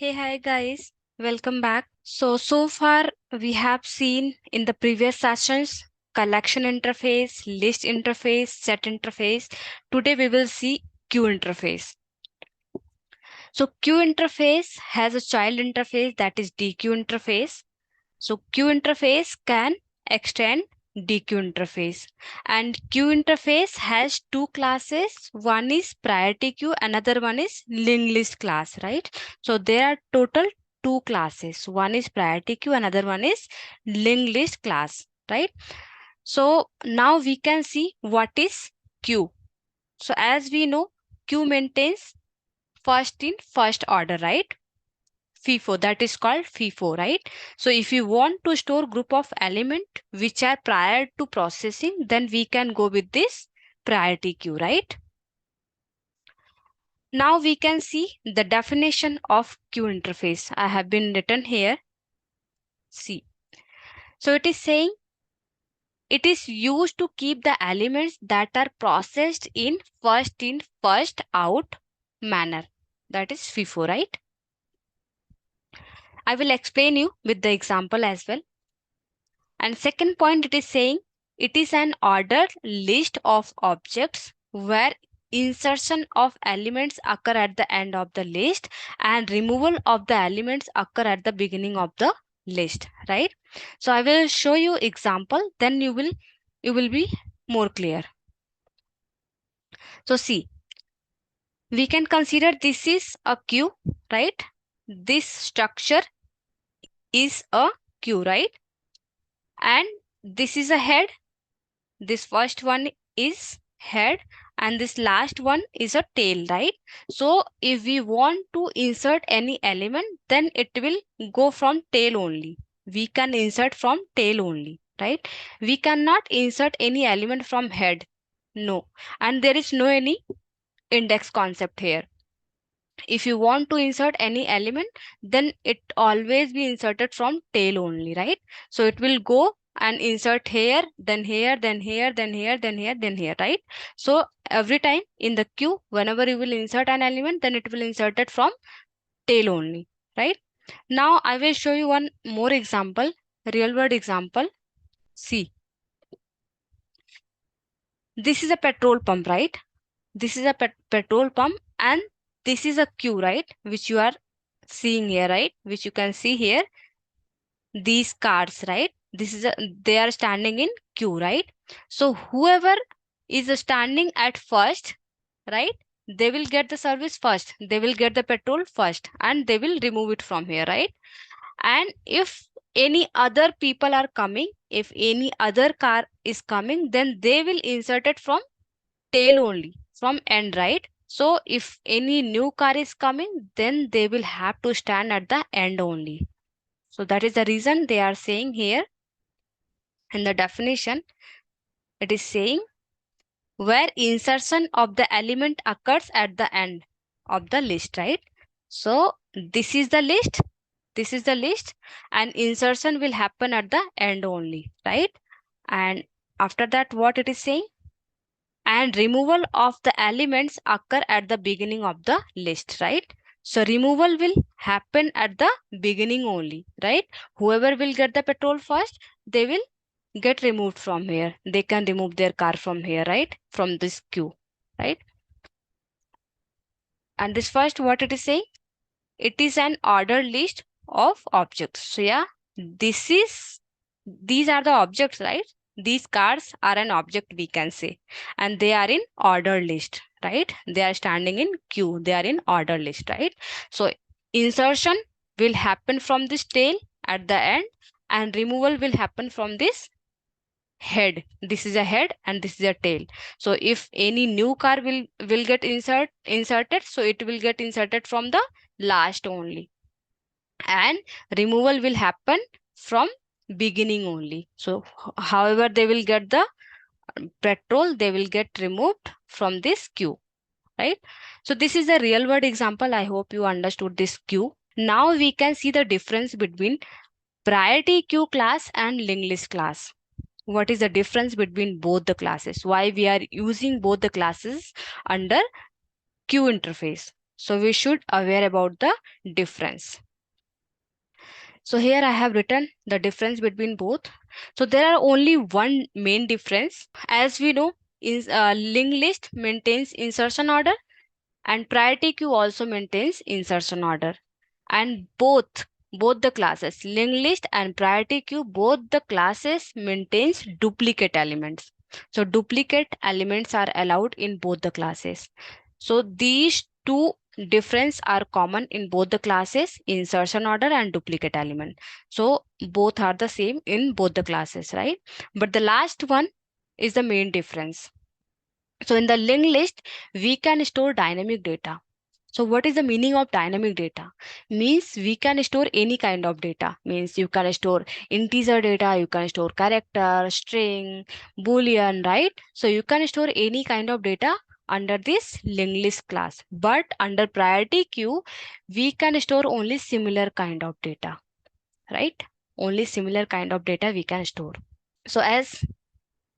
Hey, hi guys, welcome back. So far we have seen in the previous sessions collection interface, list interface, set interface. Today we will see queue interface. So queue interface has a child interface, that is DQ interface. So queue interface can extend DQ interface, and queue interface has two classes. One is priority queue, another one is linked list class, right? So there are total two classes. One is priority queue, another one is linked list class, right? So now we can see what is queue. So as we know, queue maintains first in first order, right? FIFO, that is called FIFO, right? So if you want to store group of element which are prior to processing, then we can go with this priority queue, right? Now we can see the definition of queue interface. I have been written here. See. So it is saying it is used to keep the elements that are processed in, first out manner. That is FIFO, right? I will explain you with the example as well. And second point, it is saying it is an ordered list of objects where insertion of elements occur at the end of the list and removal of the elements occur at the beginning of the list, right? So I will show you example, then you will be more clear. So see, we can consider this is a queue, right? This structure is a queue, right? And this is a head. This first one is head and this last one is a tail, right? So if we want to insert any element, then it will go from tail only. We can insert from tail only, right? We cannot insert any element from head. No. And there is no any index concept here. If you want to insert any element, then it always be inserted from tail only, right? So it will go and insert here, then here, then here, then here, then here, then here, right? So every time in the queue, whenever you will insert an element, then it will insert it from tail only, right? Now I will show you one more example, real world example. See, this is a petrol pump, right? This is a petrol pump and this is a queue, right? Which you are seeing here, right? Which you can see here, these cars, right? This is a, they are standing in queue, right? So whoever is standing at first, right? They will get the service first. They will get the petrol first and they will remove it from here, right? And if any other people are coming, if any other car is coming, then they will insert it from tail only, from end, right? So if any new car is coming, then they will have to stand at the end only. So that is the reason they are saying here in the definition, it is saying where insertion of the element occurs at the end of the list, right? So this is the list, this is the list, and insertion will happen at the end only, right? And after that, what it is saying? And removal of the elements occur at the beginning of the list, right? So removal will happen at the beginning only, right? Whoever will get the petrol first, they will get removed from here. They can remove their car from here, right? From this queue, right? And this first, what it is saying? It is an ordered list of objects. So yeah, these are the objects, right? These cars are an object, we can say, and they are in order list, right? They are standing in queue, they are in order list, right? So insertion will happen from this tail at the end and removal will happen from this head. This is a head and this is a tail. So if any new car will get inserted, so it will get inserted from the last only, and removal will happen from beginning only. So however they will get the petrol, they will get removed from this queue, right? So this is a real world example. I hope you understood this queue. Now we can see the difference between priority queue class and linked list class. What is the difference between both the classes? Why we are using both the classes under queue interface? So we should aware about the difference. So here I have written the difference between both. So there are only one main difference. As we know, linked list maintains insertion order and priority queue also maintains insertion order. And both the classes, linked list and priority queue, both the classes maintains duplicate elements. So duplicate elements are allowed in both the classes. So these two difference are common in both the classes, insertion order and duplicate element. So both are the same in both the classes, right? But the last one is the main difference. So in the linked list, we can store dynamic data. So what is the meaning of dynamic data? Means we can store any kind of data. Means you can store integer data, you can store character, string, boolean, right? So you can store any kind of data under this linked list class. But under priority queue, we can store only similar kind of data, right? Only similar kind of data we can store. So as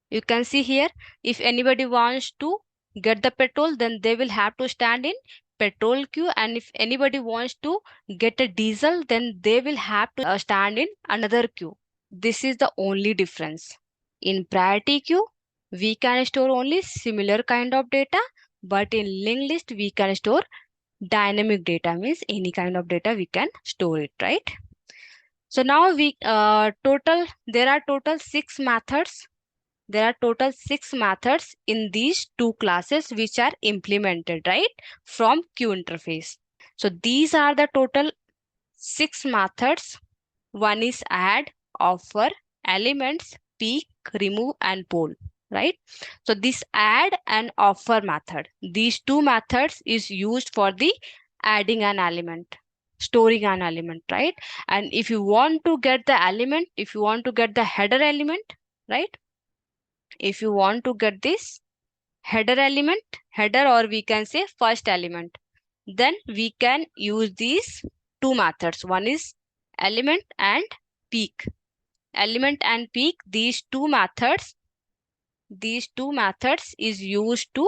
you can see here, if anybody wants to get the petrol, then they will have to stand in petrol queue, and if anybody wants to get a diesel, then they will have to stand in another queue. This is the only difference. In priority queue, we can store only similar kind of data, but in linked list we can store dynamic data, means any kind of data we can store it, right? So now we there are total 6 methods. There are total 6 methods in these two classes which are implemented, right, from queue interface. So these are the total 6 methods. One is add, offer, elements, pick, remove, and poll, right? So this add and offer method, these two methods is used for the adding an element, storing an element, right? And if you want to get the element, if you want to get the header element, right? If you want to get this header element, header, or we can say first element, then we can use these two methods. One is element and peak. Element and peak, these two methods is used to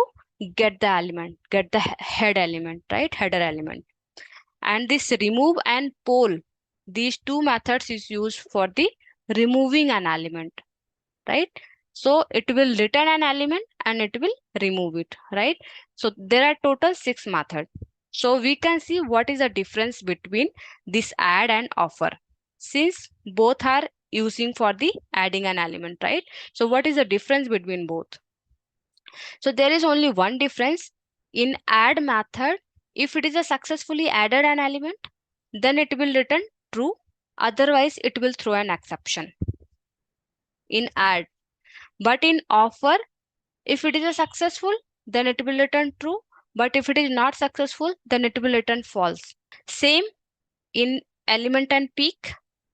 get the element, get the head element, right? Header element. And this remove and poll, these two methods is used for the removing an element, right? So it will return an element and it will remove it, right? So there are total 6 methods. So we can see what is the difference between this add and offer, since both are using for the adding an element, right? So what is the difference between both? So there is only one difference. In add method, if it is a successfully added an element, then it will return true, otherwise it will throw an exception in add. But in offer, if it is a successful, then it will return true. But if it is not successful, then it will return false. Same in element and peak.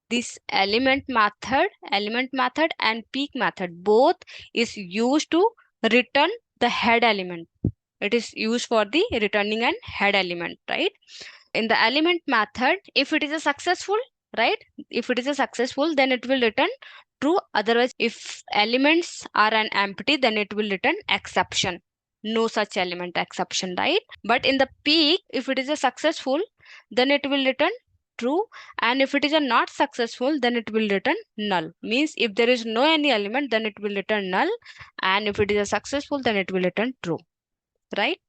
This element method and peak method, both is used to return the head element. It is used for the returning an head element, right? In the element method, if it is a successful, right? If it is a successful, then it will return true. Otherwise, if elements are an empty, then it will return exception. No such element exception, right? But in the peak, if it is a successful, then it will return true. And if it is a not successful, then it will return null. Means if there is no any element, then it will return null. And if it is a successful, then it will return true, right?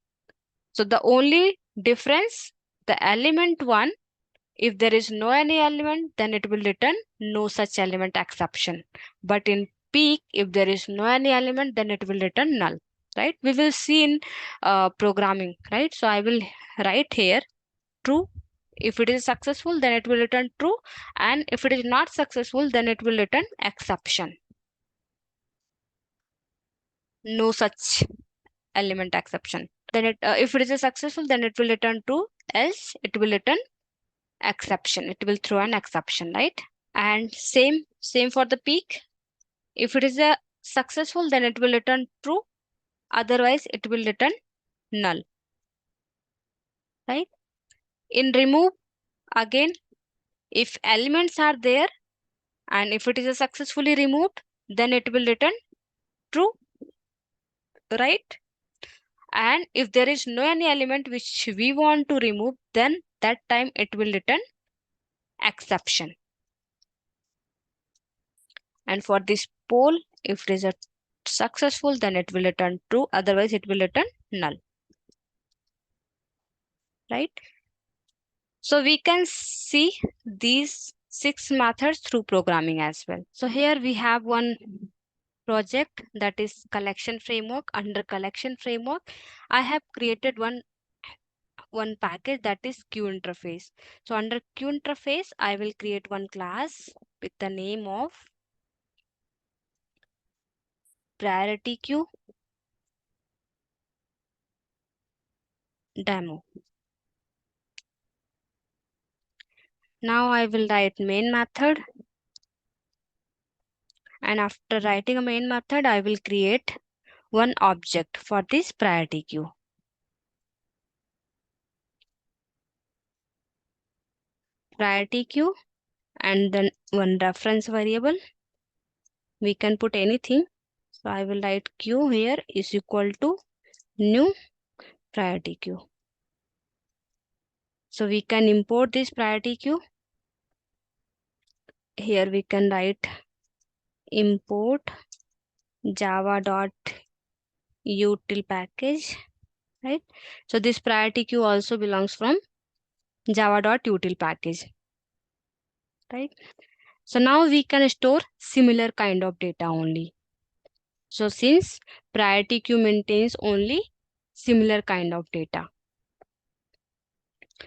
So the only difference, the element one, if there is no any element, then it will return no such element exception. But in peak, if there is no any element, then it will return null, right? We will see in programming, right? So I will write here true. If it is successful, then it will return true. And if it is not successful, then it will return exception. No such element exception. Then if it is a successful, then it will return true. Else it will return exception. It will throw an exception, right? And same for the peak. If it is a successful, then it will return true. Otherwise, it will return null, right? In remove, again, if elements are there and if it is a successfully removed, then it will return true, right? And if there is no any element which we want to remove, then that time it will return exception. And for this poll, if it is a successful, then it will return true, otherwise it will return null, right? So we can see these 6 methods through programming as well. So here we have one project, that is collection framework. Under collection framework, I have created one package, that is queue interface. So under queue interface, I will create one class with the name of priority queue demo. Now I will write main method, and after writing a main method, I will create one object for this priority queue. Priority queue, and then one reference variable. We can put anything. So I will write queue here is equal to new priority queue. So we can import this priority queue. Here we can write import java.util package, right? So this priority queue also belongs from java.util package, right? So now we can store similar kind of data only. So since priority queue maintains only similar kind of data,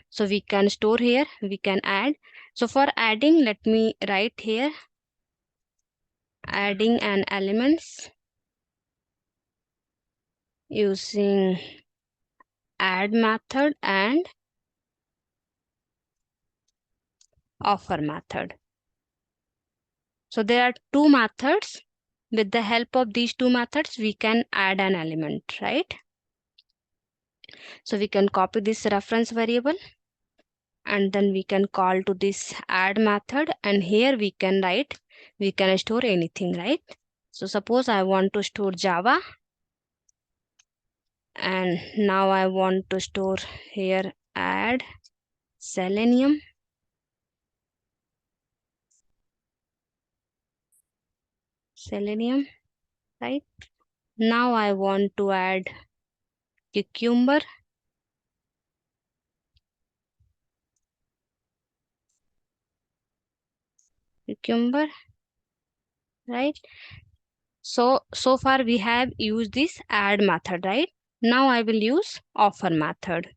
so we can store here, we can add. So for adding, let me write here adding an elements using add method and offer method. So there are two methods. With the help of these two methods, we can add an element, right? So we can copy this reference variable, and then we can call to this add method, and here we can write, we can store anything, right? So suppose I want to store Java, and now I want to store here add Selenium, right? Now I want to add cucumber, right? So far we have used this add method, right? Now I will use offer method.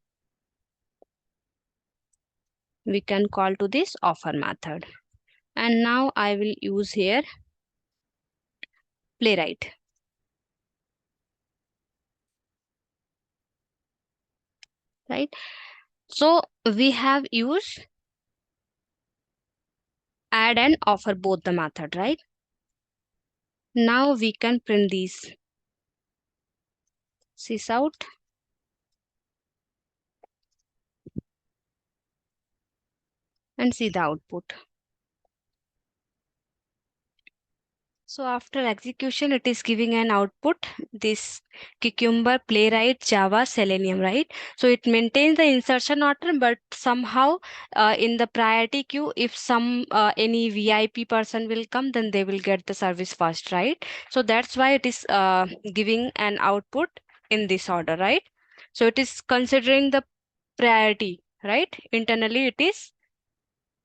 We can call to this offer method, and now I will use here playwright, right? So we have used add and offer both the method, right? Now we can print these sys out, and see the output. So after execution, it is giving an output, this cucumber, playwright, Java, Selenium, right? So it maintains the insertion order, but somehow in the priority queue, if any VIP person will come, then they will get the service first, right? So that's why it is giving an output in this order, right? So it is considering the priority, right? Internally, it is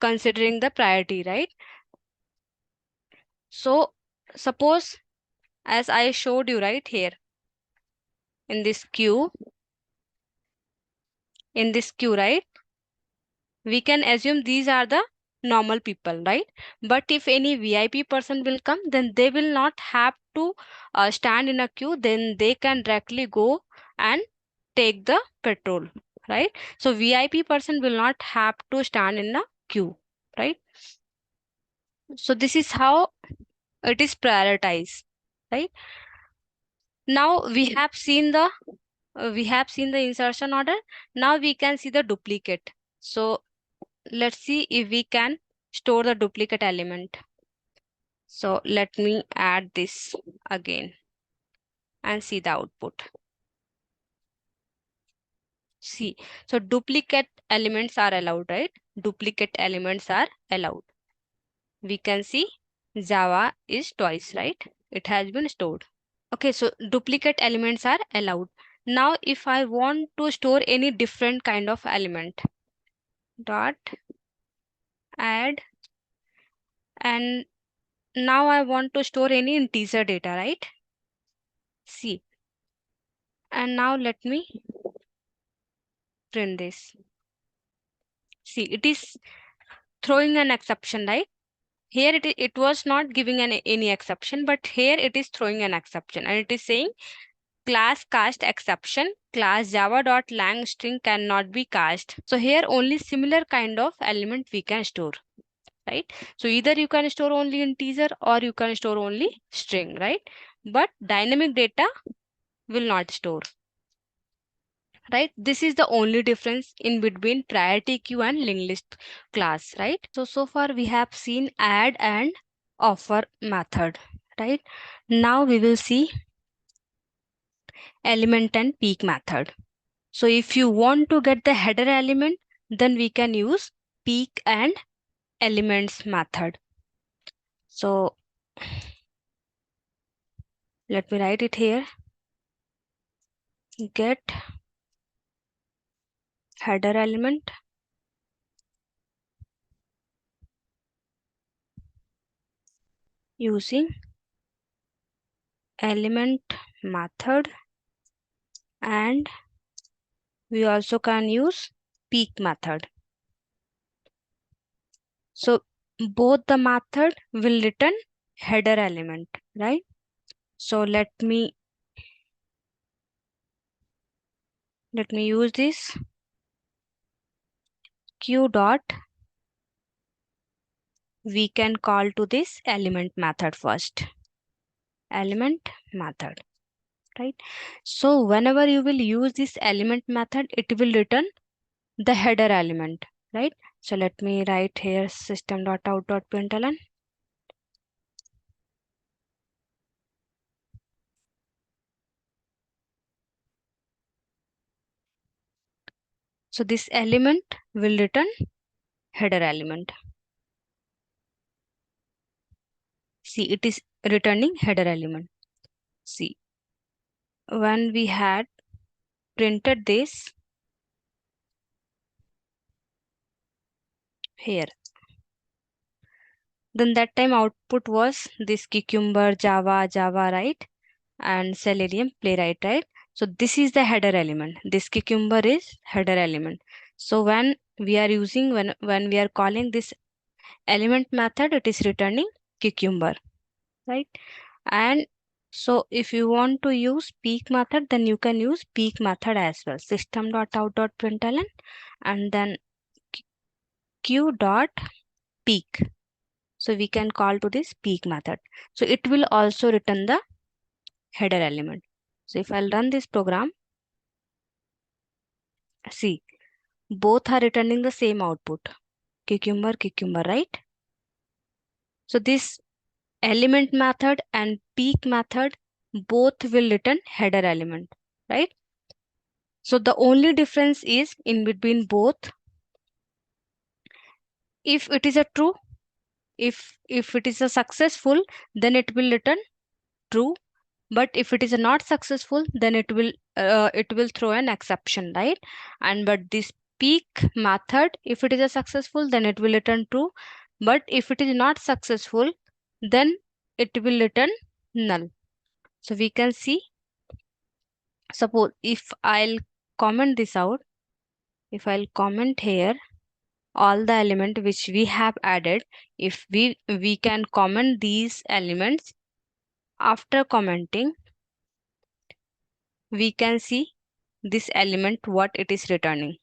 considering the priority, right? So suppose, as I showed you right here in this queue, right? We can assume these are the normal people, right? But if any VIP person will come, then they will not have to stand in a queue. Then they can directly go and take the petrol, right? So VIP person will not have to stand in a queue, right? So this is how it is prioritized, right? Now we have seen the insertion order. Now we can see the duplicate. So let's see if we can store the duplicate element. So let me add this again and see the output. See, so duplicate elements are allowed, right? Duplicate elements are allowed. We can see Java is twice, right? It has been stored. Okay, so duplicate elements are allowed. Now, if I want to store any different kind of element, dot add, and now I want to store any integer data, right? See, and now let me print this. See, it is throwing an exception, right? Here it was not giving any exception, but here it is throwing an exception, and it is saying class cast exception, class java.lang string cannot be cast. So here only similar kind of element we can store, right? So either you can store only integer or you can store only string, right? But dynamic data will not store, right? This is the only difference in between priority queue and linked list class, right? So far we have seen add and offer method, right? Now we will see element and peek method. So if you want to get the header element, then we can use peek and elements method. So let me write it here. Get header element using element method, and we also can use peek method. So both the method will return header element, right? So let me use this q dot. We can call to this element method first. Element method, right? So whenever you will use this element method, it will return the header element, right? So let me write here system.out.println. So this element will return header element. See, it is returning header element. See, when we had printed this here, then that time output was this cucumber, Java, right? And Selenium playwright, right? So this is the header element. This cucumber is header element. So when we are using, when we are calling this element method, it is returning cucumber, right? And so if you want to use peek method, then you can use peek method as well. System.out.println and then q.peek. So we can call to this peek method. So it will also return the header element. So if I'll run this program, see, both are returning the same output, cucumber, right? So this element method and peek method both will return header element, right? So the only difference is in between both. If it is a true, if it is a successful, then it will return true. But if it is not successful, then it will throw an exception, right? And but this peek method, if it is a successful, then it will return true. But if it is not successful, then it will return null. So we can see, suppose if I'll comment this out, if I'll comment here all the element which we have added, if we can comment these elements, after commenting we can see this element what it is returning.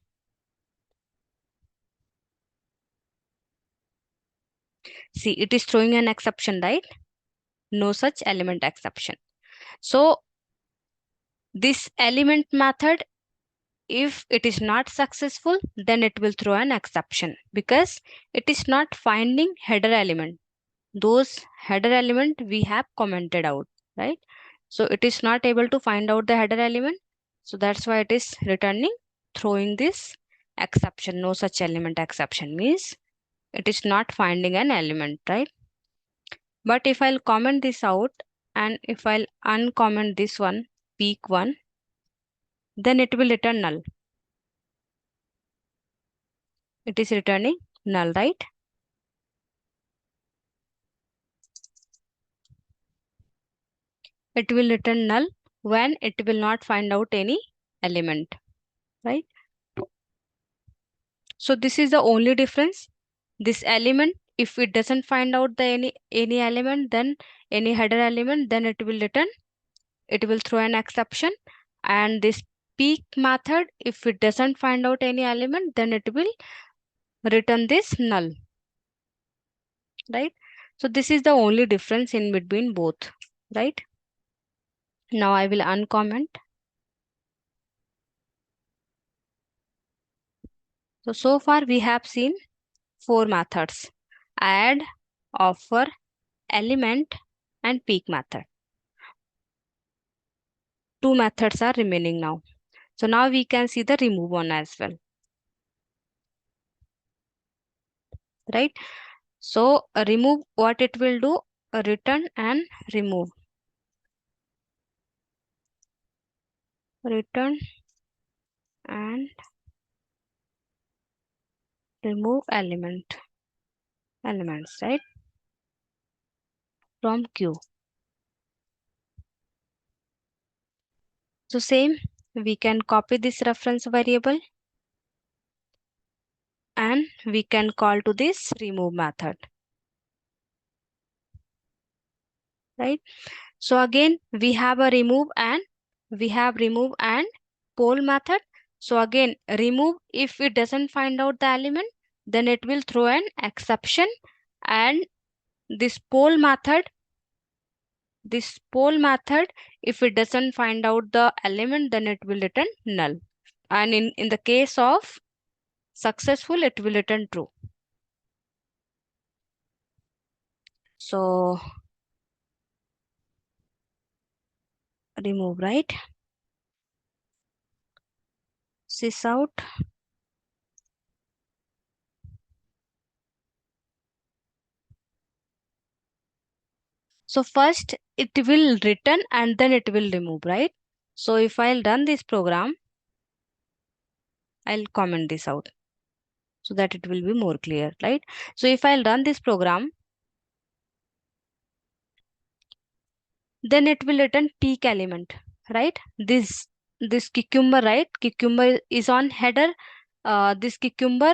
See, it is throwing an exception, right? No such element exception. So this element method, if it is not successful, then it will throw an exception because it is not finding header element. Those header element we have commented out, right? So it is not able to find out the header element. So that's why it is returning throwing this exception, no such element exception, means it is not finding an element, right? But if I'll comment this out and if I'll uncomment this one, peak one, then it will return null. It is returning null, right? It will return null when it will not find out any element, right? So this is the only difference. This element, if it doesn't find out the any element, then any header element, then it will return, it will throw an exception. And this peak method, if it doesn't find out any element, then it will return this null, right? So this is the only difference in between both, right? Now I will uncomment. So far we have seen 4 methods: add, offer, element, and peak method. 2 methods are remaining now. So now we can see the remove one as well, right? So remove, what it will do, return and remove. Return and remove elements, right, from queue. So same, we can copy this reference variable and we can call to this remove method, right? So again we have a remove and poll method. So again remove, if it doesn't find out the element, then it will throw an exception. And this poll method, if it doesn't find out the element, then it will return null. And in the case of successful, it will return true. So remove, right? Sys out. So first it will return and then it will remove, right? So if I'll run this program, I'll comment this out so that it will be more clear, right? So if I'll run this program, then it will return peak element, right? This cucumber, right? Cucumber is on header. This cucumber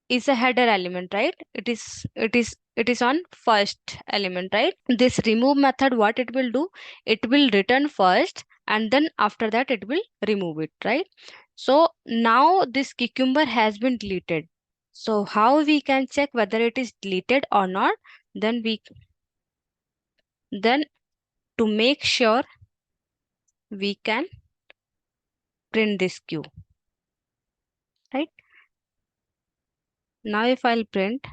is a header element, right? It is on first element, right? This remove method, what it will do, it will return first and then after that it will remove it, right? So now this cucumber has been deleted. So how we can check whether it is deleted or not? Then to make sure, we can print this queue, right? Now if I'll print,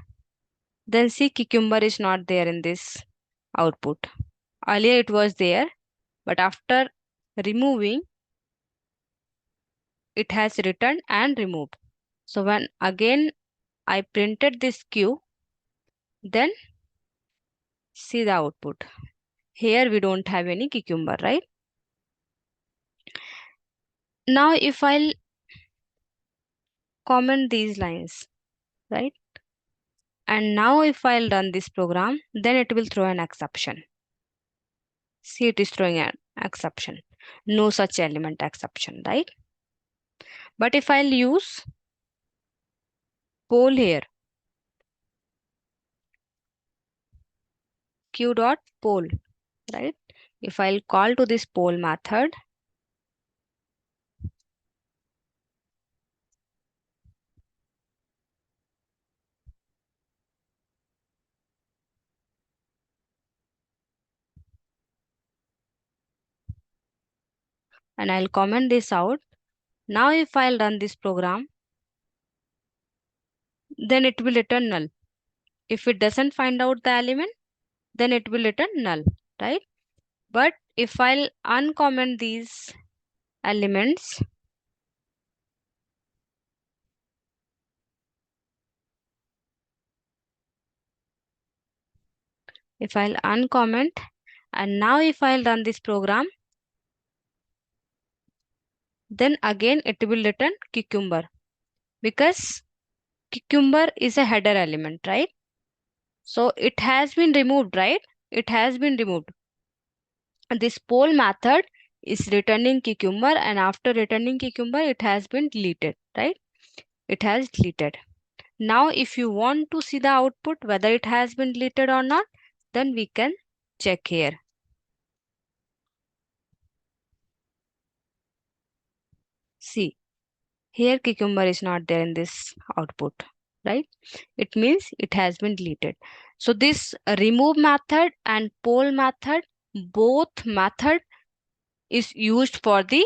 then see cucumber is not there in this output. Earlier it was there, but after removing, it has returned and removed. So when again I printed this queue, then see the output. Here we don't have any cucumber, right? Now if I'll comment these lines, right? And now if I'll run this program, then it will throw an exception. See, it is throwing an exception. No such element exception, right? But if I'll use poll here, q dot poll, right? If I'll call to this poll method, and I'll comment this out. Now if I'll run this program, then it will return null. If it doesn't find out the element, then it will return null, right? But if I'll uncomment these elements, If I'll uncomment, and now if I'll run this program, then again it will return cucumber, because cucumber is a header element, right? So it has been removed, right? It has been removed. This poll method is returning cucumber, and after returning cucumber, it has been deleted, right? It has deleted. Now, if you want to see the output, whether it has been deleted or not, then we can check here. See, here cucumber is not there in this output, right? It means it has been deleted. So this remove method and poll method, both method is used for the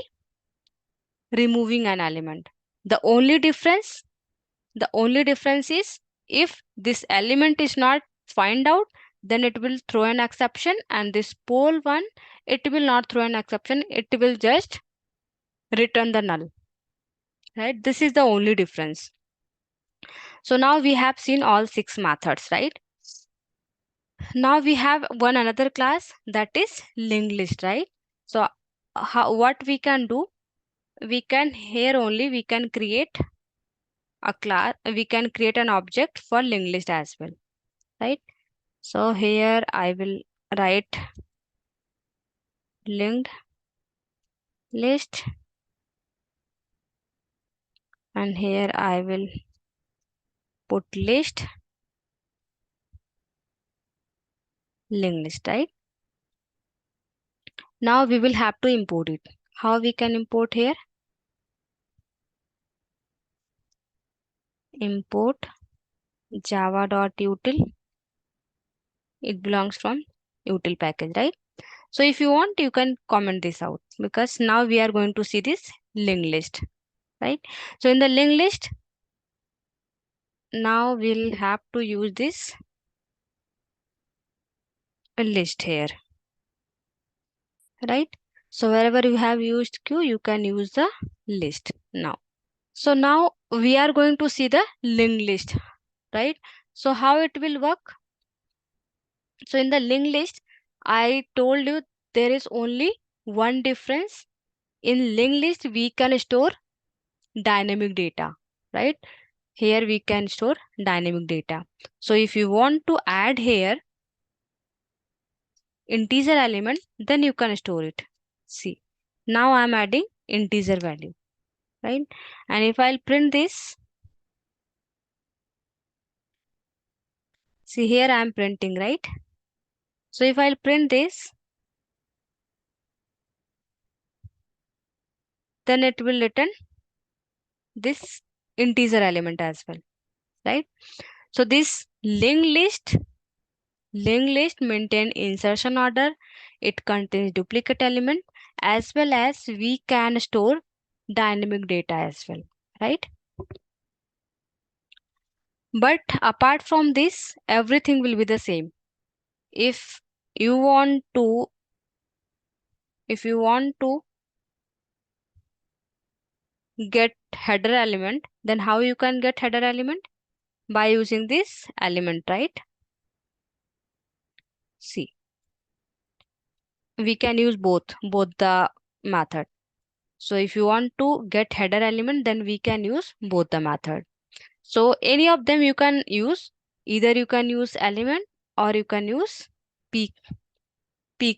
removing an element. The only difference, the only difference is, if this element is not find out, then it will throw an exception, and this poll one, it will not throw an exception, it will just return the null, right? This is the only difference. So now we have seen all 6 methods, right? Now we have one another class, that is linked list, right? So what we can do, we can here only we can create a class, we can create an object for linked list as well, right? So here I will write linked list, and here I will put list linked list, right? Now we will have to import it. How we can import here? Import java.util. It belongs from util package, right? So if you want, you can comment this out, because now we are going to see this linked list, right? So in the linked list, now we'll have to use this list here, right? So wherever you have used queue, you can use the list now. So now we are going to see the linked list, right? So how it will work? So in the linked list, I told you there is only one difference. In linked list, we can store dynamic data, right? Here we can store dynamic data. So if you want to add here integer element, then you can store it. See, now I'm adding integer value, right? And if I'll print this, see here I'm printing, right? So if I'll print this, then it will return this integer element as well, right? So this linked list maintain insertion order. It contains duplicate element, as well as we can store dynamic data as well, right? But apart from this, everything will be the same. If you want to, if you want to get header element, then how you can get header element? By using this element, right? See, we can use both the method. So if you want to get header element, then we can use both the method. So any of them you can use. Either you can use element, or you can use peak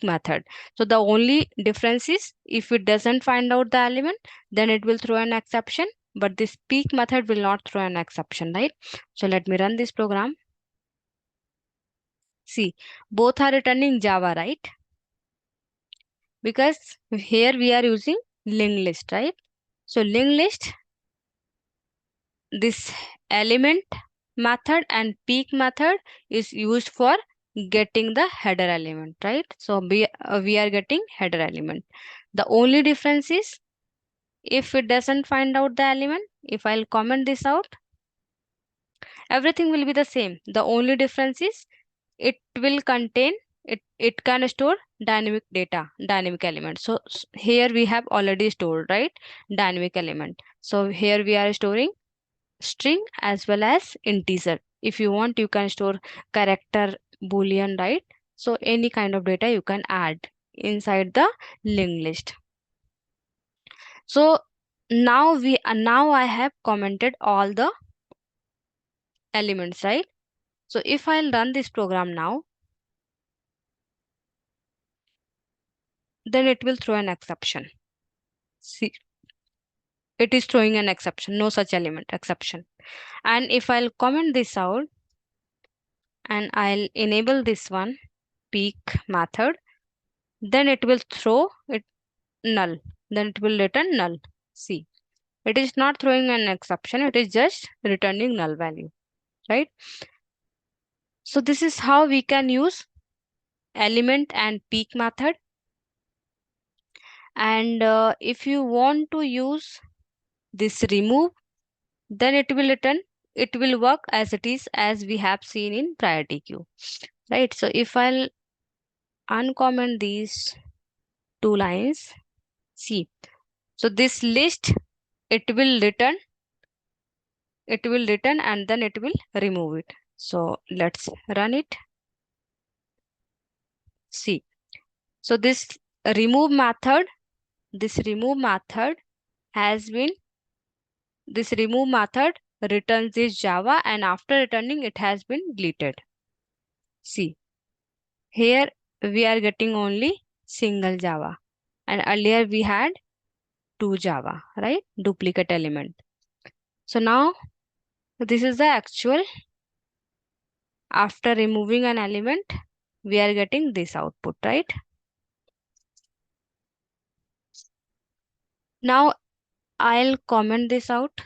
method. So the only difference is, if it doesn't find out the element, then it will throw an exception, but this peak method will not throw an exception, right? So let me run this program. See, both are returning Java, right? Because here we are using linked list, right? So linked list, this element method and peak method is used for getting the header element, right? So we are getting header element. The only difference is, if it doesn't find out the element, if I'll comment this out, everything will be the same. The only difference is, it will contain, it can store dynamic data, dynamic element. So here we have already stored, right, dynamic element. So here we are storing string as well as integer. If you want, you can store character boolean, right? So any kind of data you can add inside the linked list. So now I have commented all the elements, right? So if I'll run this program now, then it will throw an exception. See, it is throwing an exception, no such element, exception. And if I'll comment this out and I'll enable this one, peak method, then it will throw it null. Then it will return null. See, it is not throwing an exception, it is just returning null value, right? So this is how we can use element and peak method. And if you want to use this remove, then it will work as it is, as we have seen in priority queue, right? So if I'll uncomment these two lines, see, so this list, it will return and then it will remove it. So let's run it. See, so remove method this remove method has been this remove method returns this Java, and after returning it has been deleted. See, here we are getting only single Java, and earlier we had two Java, right? Duplicate element. So now this is the actual, after removing an element, we are getting this output, right? Now I'll comment this out,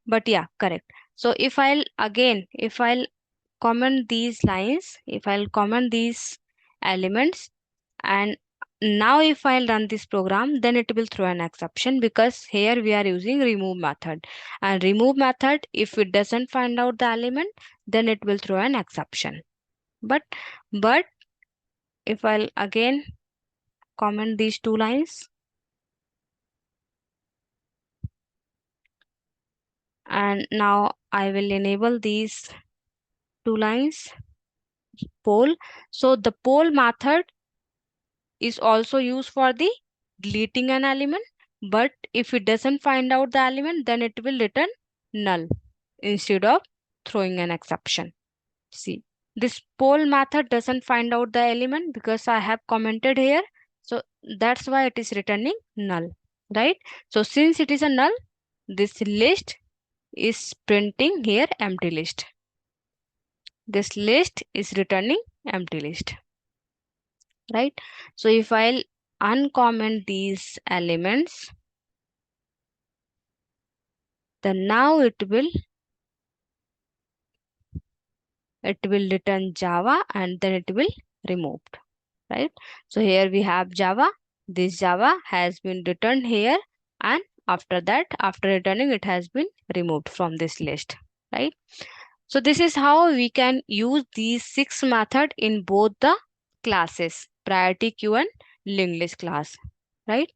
but yeah, correct. So if I'll comment these lines, if I'll comment these elements, and now if I'll run this program, then it will throw an exception, because here we are using remove method, and remove method, if it doesn't find out the element, then it will throw an exception. But if I'll again comment these two lines, and now I will enable these two lines, poll. So the poll method is also used for the deleting an element, but if it doesn't find out the element, then it will return null instead of throwing an exception. See, this poll method doesn't find out the element because I have commented here, so that's why it is returning null, right? So since it is a null, this list is printing here empty list. This list is returning empty list, right? So if I'll uncomment these elements, then now it will return Java, and then it will removed, right? So here we have Java. This Java has been returned here, and after that, after returning, it has been removed from this list, right? So this is how we can use these 6 methods in both the classes, priority queue and linked list class, right?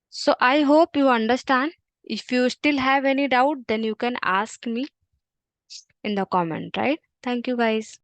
So I hope you understand. If you still have any doubt, then you can ask me in the comment, right? Thank you guys.